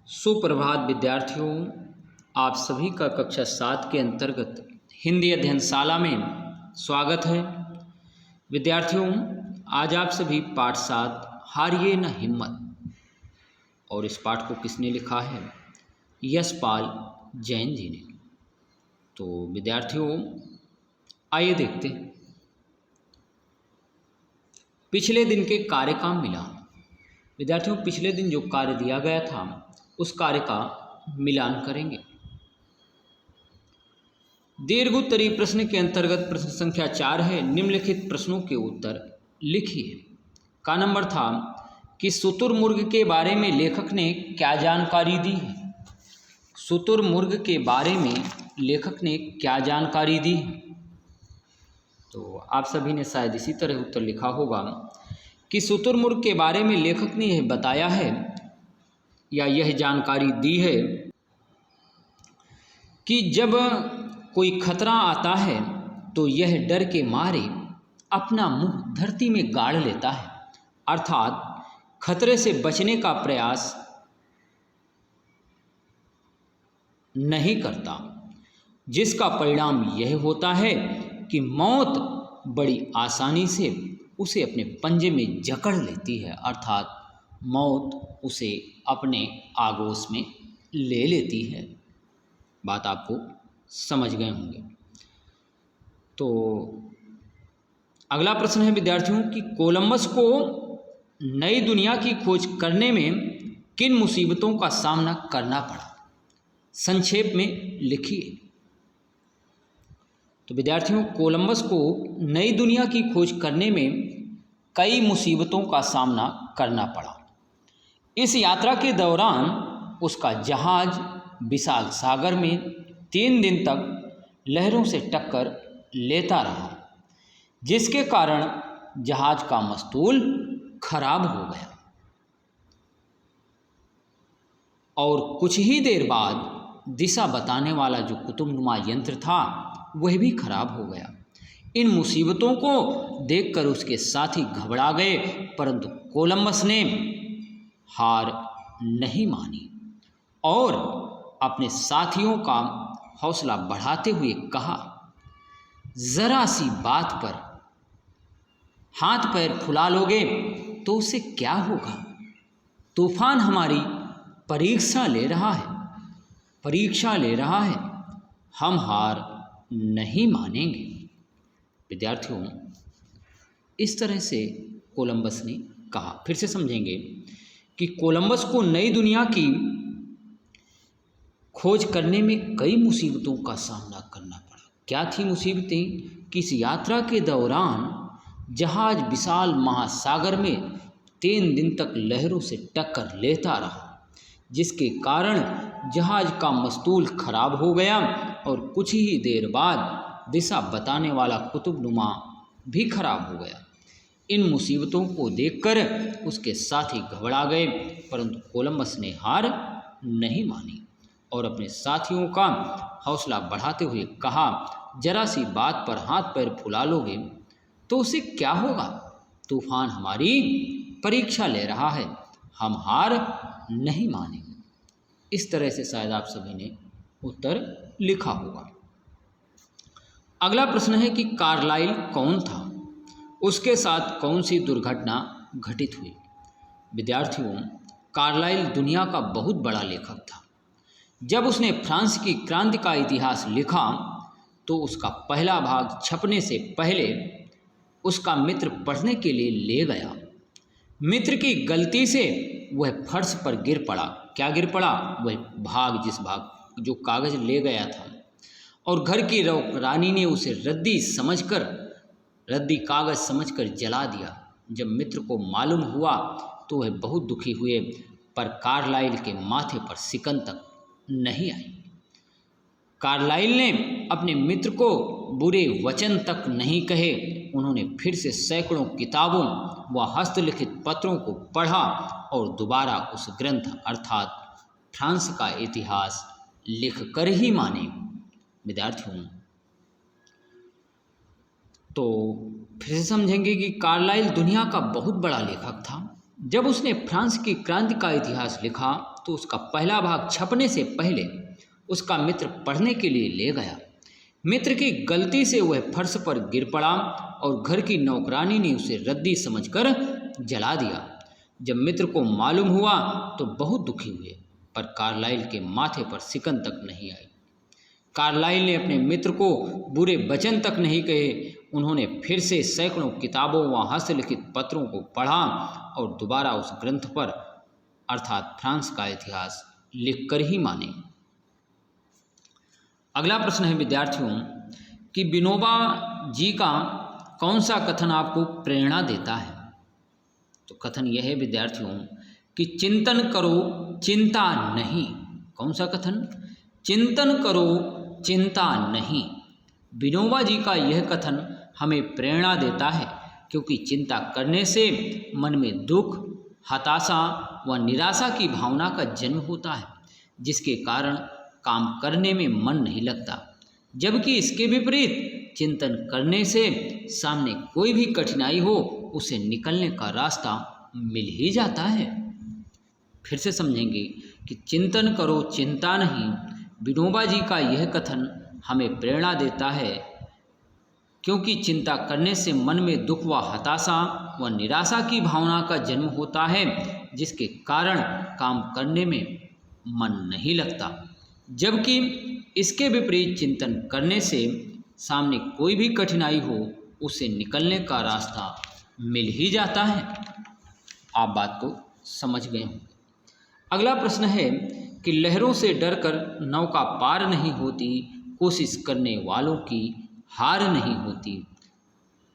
सुप्रभात विद्यार्थियों, आप सभी का कक्षा 7 के अंतर्गत हिंदी अध्ययनशाला में स्वागत है। विद्यार्थियों, आज आप सभी पाठ 7 हारिए न हिम्मत, और इस पाठ को किसने लिखा है? यशपाल जैन जी ने। तो विद्यार्थियों, आइए देखते हैं। पिछले दिन के कार्य का मिलान। विद्यार्थियों, पिछले दिन जो कार्य दिया गया था उस कार्य का मिलान करेंगे। दीर्घोत्तरी प्रश्न के अंतर्गत प्रश्न संख्या 4 है, निम्नलिखित प्रश्नों के उत्तर लिखिए। का नंबर था कि शुतुरमुर्ग के बारे में लेखक ने क्या जानकारी दी है? शुतुरमुर्ग के बारे में लेखक ने क्या जानकारी दी है? तो आप सभी ने शायद इसी तरह उत्तर लिखा होगा कि शुतुरमुर्ग के बारे में लेखक ने यह बताया है या यह जानकारी दी है कि जब कोई खतरा आता है तो यह डर के मारे अपना मुंह धरती में गाड़ लेता है, अर्थात खतरे से बचने का प्रयास नहीं करता, जिसका परिणाम यह होता है कि मौत बड़ी आसानी से उसे अपने पंजे में जकड़ लेती है, अर्थात मौत उसे अपने आगोश में ले लेती है। बात आपको समझ गए होंगे। तो अगला प्रश्न है विद्यार्थियों कि कोलंबस को नई दुनिया की खोज करने में किन मुसीबतों का सामना करना पड़ा? संक्षेप में लिखिए। तो विद्यार्थियों, कोलंबस को नई दुनिया की खोज करने में कई मुसीबतों का सामना करना पड़ा। इस यात्रा के दौरान उसका जहाज विशाल सागर में 3 दिन तक लहरों से टक्कर लेता रहा, जिसके कारण जहाज का मस्तूल खराब हो गया और कुछ ही देर बाद दिशा बताने वाला जो कुतुबनुमा यंत्र था वह भी खराब हो गया। इन मुसीबतों को देखकर उसके साथी घबरा गए, परंतु कोलंबस ने हार नहीं मानी और अपने साथियों का हौसला बढ़ाते हुए कहा, जरा सी बात पर हाथ पैर फुला लोगे तो उससे क्या होगा? तूफान हमारी परीक्षा ले रहा है, हम हार नहीं मानेंगे। विद्यार्थियों, इस तरह से कोलंबस ने कहा। फिर से समझेंगे कि कोलंबस को नई दुनिया की खोज करने में कई मुसीबतों का सामना करना पड़ा। क्या थी मुसीबतें? कि इस यात्रा के दौरान जहाज विशाल महासागर में 3 दिन तक लहरों से टक्कर लेता रहा, जिसके कारण जहाज का मस्तूल खराब हो गया और कुछ ही देर बाद दिशा बताने वाला कुतुबनुमा भी खराब हो गया। इन मुसीबतों को देखकर उसके साथी घबरा गए, परंतु कोलंबस ने हार नहीं मानी और अपने साथियों का हौसला बढ़ाते हुए कहा, जरा सी बात पर हाथ पैर फुला लोगे तो उसे क्या होगा? तूफान हमारी परीक्षा ले रहा है, हम हार नहीं मानेंगे। इस तरह से शायद आप सभी ने उत्तर लिखा होगा। अगला प्रश्न है कि कार्लाइल कौन था? उसके साथ कौन सी दुर्घटना घटित हुई? विद्यार्थियों, कार्लाइल दुनिया का बहुत बड़ा लेखक था। जब उसने फ्रांस की क्रांति का इतिहास लिखा तो उसका पहला भाग छपने से पहले उसका मित्र पढ़ने के लिए ले गया। मित्र की गलती से वह फर्श पर गिर पड़ा। क्या गिर पड़ा? वह भाग, जिस भाग जो कागज ले गया था, और घर की रानी ने उसे रद्दी कागज समझकर जला दिया। जब मित्र को मालूम हुआ तो वह बहुत दुखी हुए, पर कार्लाइल के माथे पर सिकन तक नहीं आई। कार्लाइल ने अपने मित्र को बुरे वचन तक नहीं कहे। उन्होंने फिर से सैकड़ों किताबों व हस्तलिखित पत्रों को पढ़ा और दोबारा उस ग्रंथ अर्थात फ्रांस का इतिहास लिख कर ही माने। विद्यार्थियों, तो फिर से समझेंगे कि कार्लाइल दुनिया का बहुत बड़ा लेखक था। जब उसने फ्रांस की क्रांति का इतिहास लिखा तो उसका पहला भाग छपने से पहले उसका मित्र पढ़ने के लिए ले गया। मित्र की गलती से वह फर्श पर गिर पड़ा और घर की नौकरानी ने उसे रद्दी समझकर जला दिया। जब मित्र को मालूम हुआ तो बहुत दुखी हुए, पर कार्लाइल के माथे पर सिकन तक नहीं आई। कार्लाइल ने अपने मित्र को बुरे वचन तक नहीं कहे। उन्होंने फिर से सैकड़ों किताबों व हस्तलिखित पत्रों को पढ़ा और दोबारा उस ग्रंथ पर अर्थात फ्रांस का इतिहास लिखकर ही माने। अगला प्रश्न है विद्यार्थियों कि विनोबा जी का कौन सा कथन आपको प्रेरणा देता है। तो कथन यह है विद्यार्थियों कि चिंतन करो चिंता नहीं। कौन सा कथन? चिंतन करो चिंता नहीं। विनोबा जी का यह कथन हमें प्रेरणा देता है, क्योंकि चिंता करने से मन में दुख, हताशा व निराशा की भावना का जन्म होता है, जिसके कारण काम करने में मन नहीं लगता। जबकि इसके विपरीत चिंतन करने से सामने कोई भी कठिनाई हो उसे निकलने का रास्ता मिल ही जाता है। फिर से समझेंगे कि चिंतन करो चिंता नहीं। विनोबा जी का यह कथन हमें प्रेरणा देता है, क्योंकि चिंता करने से मन में दुख व हताशा व निराशा की भावना का जन्म होता है, जिसके कारण काम करने में मन नहीं लगता। जबकि इसके विपरीत चिंतन करने से सामने कोई भी कठिनाई हो उसे निकलने का रास्ता मिल ही जाता है। आप बात को समझ गए होंगे। अगला प्रश्न है कि लहरों से डरकर नौका पार नहीं होती, कोशिश करने वालों की हार नहीं होती।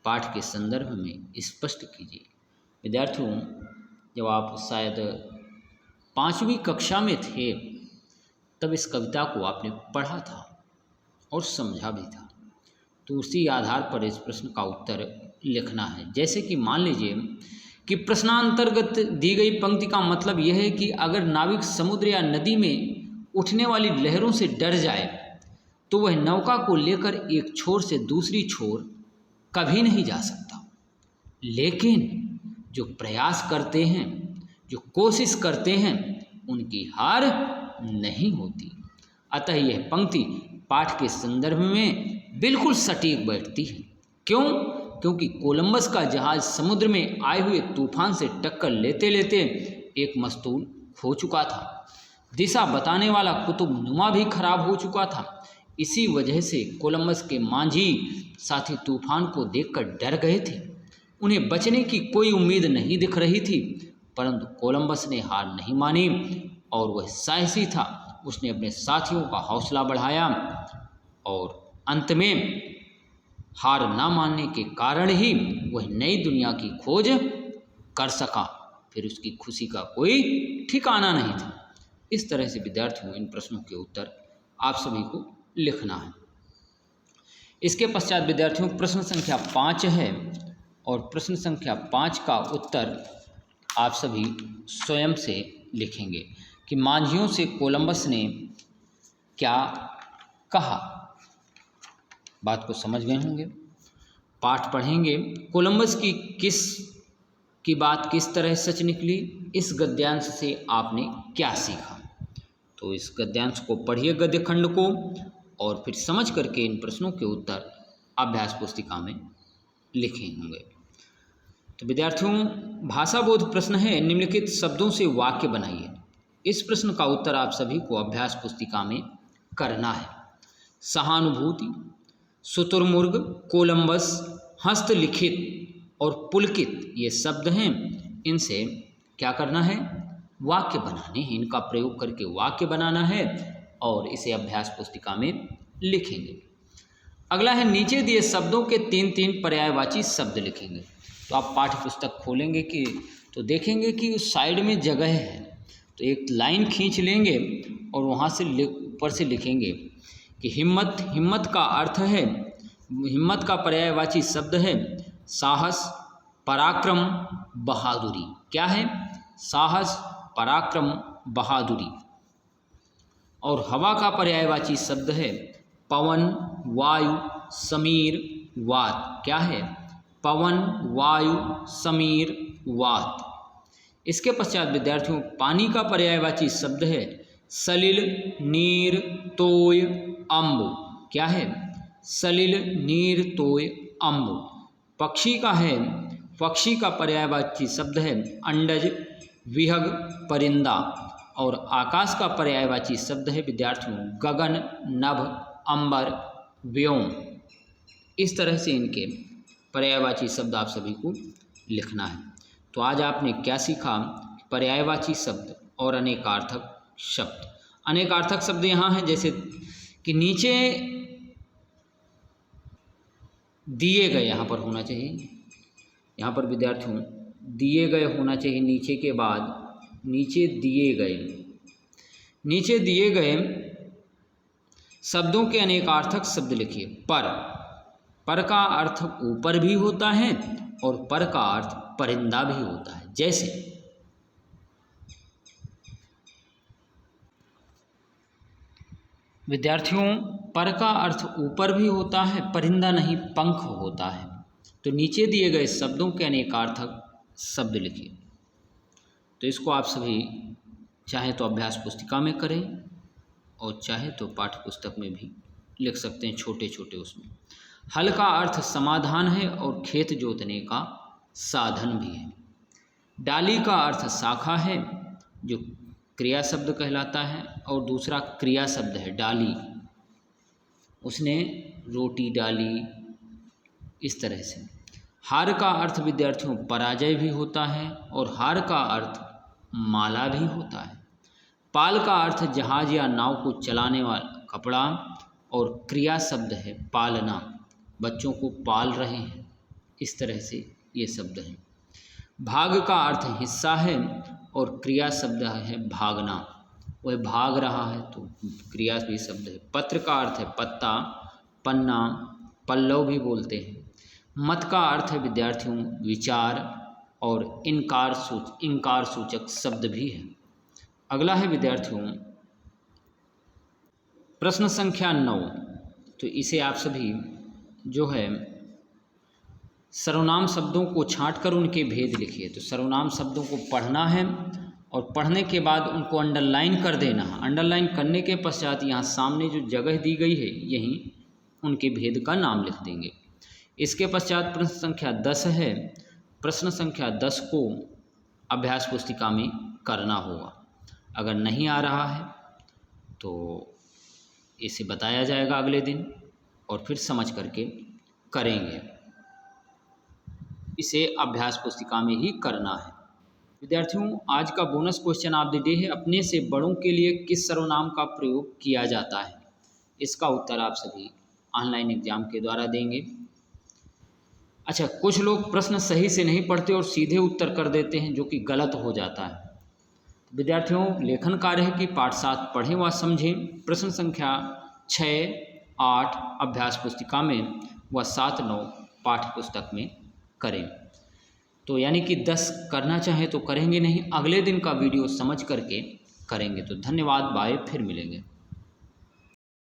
पाठ के संदर्भ में स्पष्ट कीजिए। विद्यार्थियों, जब आप शायद 5वीं कक्षा में थे तब इस कविता को आपने पढ़ा था और समझा भी था, तो उसी आधार पर इस प्रश्न का उत्तर लिखना है। जैसे कि मान लीजिए कि प्रश्नांतर्गत दी गई पंक्ति का मतलब यह है कि अगर नाविक समुद्र या नदी में उठने वाली लहरों से डर जाए तो वह नौका को लेकर एक छोर से दूसरी छोर कभी नहीं जा सकता। लेकिन जो प्रयास करते हैं, जो कोशिश करते हैं, उनकी हार नहीं होती। अतः यह पंक्ति पाठ के संदर्भ में बिल्कुल सटीक बैठती है। क्यों? क्योंकि कोलंबस का जहाज समुद्र में आए हुए तूफान से टक्कर लेते लेते एक मस्तूल खो चुका था। दिशा बताने वाला कुतुबनुमा भी खराब हो चुका था। इसी वजह से कोलंबस के मांझी साथी तूफान को देखकर डर गए थे। उन्हें बचने की कोई उम्मीद नहीं दिख रही थी, परंतु कोलंबस ने हार नहीं मानी और वह साहसी था। उसने अपने साथियों का हौसला बढ़ाया और अंत में हार ना मानने के कारण ही वह नई दुनिया की खोज कर सका। फिर उसकी खुशी का कोई ठिकाना नहीं था। इस तरह से विद्यार्थियों इन प्रश्नों के उत्तर आप सभी को लिखना है। इसके पश्चात विद्यार्थियों प्रश्न संख्या 5 है और प्रश्न संख्या 5 का उत्तर आप सभी स्वयं से लिखेंगे कि मांझियों से कोलंबस ने क्या कहा। बात को समझ गए होंगे। पाठ पढ़ेंगे। कोलंबस की बात किस तरह सच निकली, इस गद्यांश से आपने क्या सीखा। तो इस गद्यांश को पढ़िए, गद्य खंड को, और फिर समझ करके इन प्रश्नों के उत्तर अभ्यास पुस्तिका में लिखे होंगे। तो विद्यार्थियों, भाषा बोध प्रश्न है, निम्नलिखित शब्दों से वाक्य बनाइए। इस प्रश्न का उत्तर आप सभी को अभ्यास पुस्तिका में करना है। सहानुभूति, शुतुरमुर्ग, कोलंबस, हस्तलिखित और पुलकित ये शब्द हैं। इनसे क्या करना है? वाक्य बनाने हैं। इनका प्रयोग करके वाक्य बनाना है और इसे अभ्यास पुस्तिका में लिखेंगे। अगला है, नीचे दिए शब्दों के 3-3 पर्यायवाची शब्द लिखेंगे। तो आप पाठ्य पुस्तक खोलेंगे कि तो देखेंगे कि उस साइड में जगह है, तो एक लाइन खींच लेंगे और वहाँ से ऊपर से लिखेंगे कि हिम्मत। हिम्मत का अर्थ है, हिम्मत का पर्यायवाची शब्द है साहस, पराक्रम, बहादुरी। क्या है? साहस, पराक्रम, बहादुरी। और हवा का पर्यायवाची शब्द है पवन, वायु, समीर, वात। क्या है? पवन, वायु, समीर, वात। इसके पश्चात विद्यार्थियों पानी का पर्यायवाची शब्द है सलिल, नीर, तोय, अम्बु। क्या है? सलिल, नीर, तोय, अम्बु। पक्षी का है, पक्षी का पर्यायवाची शब्द है अंडज, विहग, परिंदा। और आकाश का पर्यायवाची शब्द है विद्यार्थियों गगन, नभ, अंबर, व्योम। इस तरह से इनके पर्यायवाची शब्द आप सभी को लिखना है। तो आज आपने क्या सीखा? पर्यायवाची शब्द और अनेकार्थक शब्द। अनेकार्थक शब्द यहाँ हैं जैसे कि नीचे दिए गए, यहाँ पर होना चाहिए, यहाँ पर विद्यार्थियों दिए गए होना चाहिए नीचे के बाद, नीचे दिए गए, नीचे दिए गए शब्दों के अनेकार्थक शब्द लिखिए। पर का अर्थ ऊपर भी होता है और पर का अर्थ परिंदा भी होता है। जैसे विद्यार्थियों पर का अर्थ ऊपर भी होता है, परिंदा नहीं, पंख होता है। तो नीचे दिए गए शब्दों के अनेकार्थक शब्द लिखिए। तो इसको आप सभी चाहे तो अभ्यास पुस्तिका में करें और चाहे तो पाठ्य पुस्तक में भी लिख सकते हैं, छोटे छोटे उसमें। हल का अर्थ समाधान है और खेत जोतने का साधन भी है। डाली का अर्थ शाखा है जो क्रिया शब्द कहलाता है, और दूसरा क्रिया शब्द है डाली, उसने रोटी डाली, इस तरह से। हार का अर्थ विद्यार्थियों पराजय भी होता है और हार का अर्थ माला भी होता है। पाल का अर्थ जहाज या नाव को चलाने वाला कपड़ा, और क्रिया शब्द है पालना, बच्चों को पाल रहे हैं, इस तरह से ये शब्द हैं। भाग का अर्थ हिस्सा है और क्रिया शब्द है भागना, वह भाग रहा है, तो क्रिया भी शब्द है। पत्र का अर्थ है पत्ता, पन्ना, पल्लव भी बोलते हैं। मत का अर्थ है विद्यार्थियों विचार, और इंकार सूचक शब्द भी है। अगला है विद्यार्थियों प्रश्न संख्या 9। तो इसे आप सभी जो है सर्वनाम शब्दों को छांटकर उनके भेद लिखिए। तो सर्वनाम शब्दों को पढ़ना है और पढ़ने के बाद उनको अंडरलाइन कर देना है। अंडरलाइन करने के पश्चात यहाँ सामने जो जगह दी गई है यहीं उनके भेद का नाम लिख देंगे। इसके पश्चात प्रश्न संख्या 10 है। प्रश्न संख्या 10 को अभ्यास पुस्तिका में करना होगा। अगर नहीं आ रहा है तो इसे बताया जाएगा अगले दिन और फिर समझ करके करेंगे। इसे अभ्यास पुस्तिका में ही करना है। विद्यार्थियों आज का bonus question of the day है, अपने से बड़ों के लिए किस सर्वनाम का प्रयोग किया जाता है? इसका उत्तर आप सभी ऑनलाइन एग्जाम के द्वारा देंगे। अच्छा, कुछ लोग प्रश्न सही से नहीं पढ़ते और सीधे उत्तर कर देते हैं, जो कि गलत हो जाता है। विद्यार्थियों लेखन कार्य है कि पाठ 7 पढ़ें व समझें। प्रश्न संख्या 6, 8 अभ्यास पुस्तिका में व 7, 9 पाठ्य पुस्तक में करें। तो यानी कि 10 करना चाहें तो करेंगे नहीं, अगले दिन का वीडियो समझ करके करेंगे। तो धन्यवाद, बाय, फिर मिलेंगे।